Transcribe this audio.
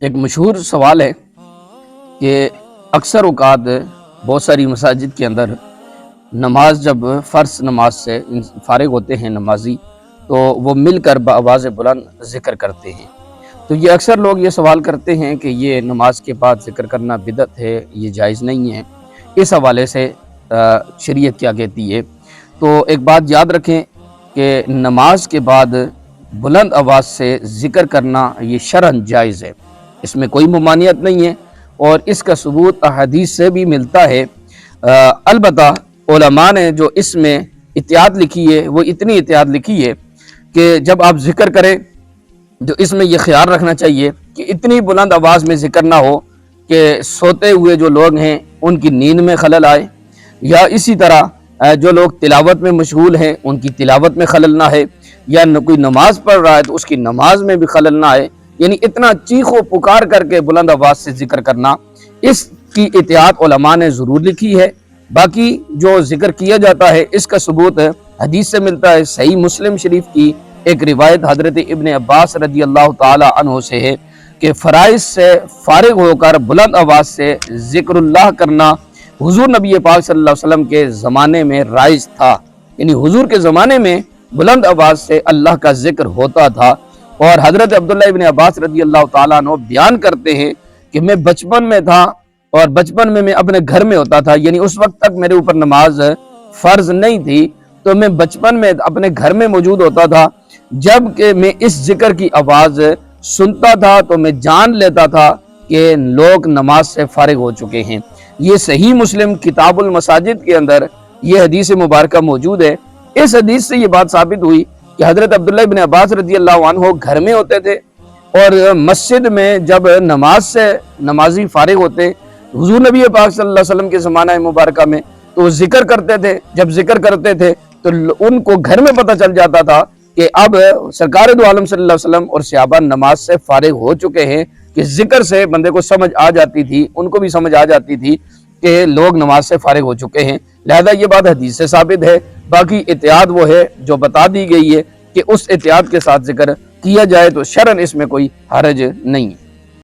ایک مشہور سوال ہے کہ اکثر اوقات بہت ساری مساجد کے اندر نماز جب فرض نماز سے فارغ ہوتے ہیں نمازی تو وہ مل کر بآواز بلند ذکر کرتے ہیں۔ تو یہ اکثر لوگ یہ سوال کرتے ہیں کہ یہ نماز کے بعد ذکر کرنا بدعت ہے، یہ جائز نہیں ہے، اس حوالے سے شریعت کیا کہتی ہے؟ تو ایک بات یاد رکھیں کہ نماز کے بعد بلند آواز سے ذکر کرنا یہ شرعاً جائز ہے، اس میں کوئی ممانعت نہیں ہے اور اس کا ثبوت احادیث سے بھی ملتا ہے۔ البتہ علماء نے جو اس میں احتیاط لکھی ہے وہ اتنی احتیاط لکھی ہے کہ جب آپ ذکر کریں تو اس میں یہ خیال رکھنا چاہیے کہ اتنی بلند آواز میں ذکر نہ ہو کہ سوتے ہوئے جو لوگ ہیں ان کی نیند میں خلل آئے، یا اسی طرح جو لوگ تلاوت میں مشغول ہیں ان کی تلاوت میں خلل نہ ہے، یا کوئی نماز پڑھ رہا ہے تو اس کی نماز میں بھی خلل نہ آئے۔ یعنی اتنا چیخ و پکار کر کے بلند آواز سے ذکر کرنا، اس کی احتیاط علماء نے ضرور لکھی ہے۔ باقی جو ذکر کیا جاتا ہے اس کا ثبوت حدیث سے ملتا ہے۔ صحیح مسلم شریف کی ایک روایت حضرت ابن عباس رضی اللہ تعالی عنہ سے ہے کہ فرائض سے فارغ ہو کر بلند آواز سے ذکر اللہ کرنا حضور نبی پاک صلی اللہ علیہ وسلم کے زمانے میں رائج تھا، یعنی حضور کے زمانے میں بلند آواز سے اللہ کا ذکر ہوتا تھا۔ اور حضرت عبداللہ ابن عباس رضی اللہ تعالیٰ عنہ بیان کرتے ہیں کہ میں بچپن میں تھا اور بچپن میں اپنے گھر میں ہوتا تھا، یعنی اس وقت تک میرے اوپر نماز فرض نہیں تھی، تو میں بچپن میں اپنے گھر میں موجود ہوتا تھا، جب کہ میں اس ذکر کی آواز سنتا تھا تو میں جان لیتا تھا کہ لوگ نماز سے فارغ ہو چکے ہیں۔ یہ صحیح مسلم کتاب المساجد کے اندر یہ حدیث مبارکہ موجود ہے۔ اس حدیث سے یہ بات ثابت ہوئی کہ حضرت عبداللہ ابن عباس رضی اللہ عنہ گھر میں ہوتے تھے اور مسجد میں جب نماز سے نمازی فارغ ہوتے حضور نبی پاک صلی اللہ علیہ وسلم کے زمانہ مبارکہ میں تو وہ ذکر کرتے تھے، جب ذکر کرتے تھے تو ان کو گھر میں پتہ چل جاتا تھا کہ اب سرکار دو عالم صلی اللہ علیہ وسلم اور صحابہ نماز سے فارغ ہو چکے ہیں، کہ ذکر سے بندے کو سمجھ آ جاتی تھی، ان کو بھی سمجھ آ جاتی تھی کہ لوگ نماز سے فارغ ہو چکے ہیں۔ لہذا یہ بات حدیث سے ثابت ہے۔ باقی احتیاط وہ ہے جو بتا دی گئی ہے کہ اس احتیاط کے ساتھ ذکر کیا جائے تو شرعاً اس میں کوئی حرج نہیں ہے۔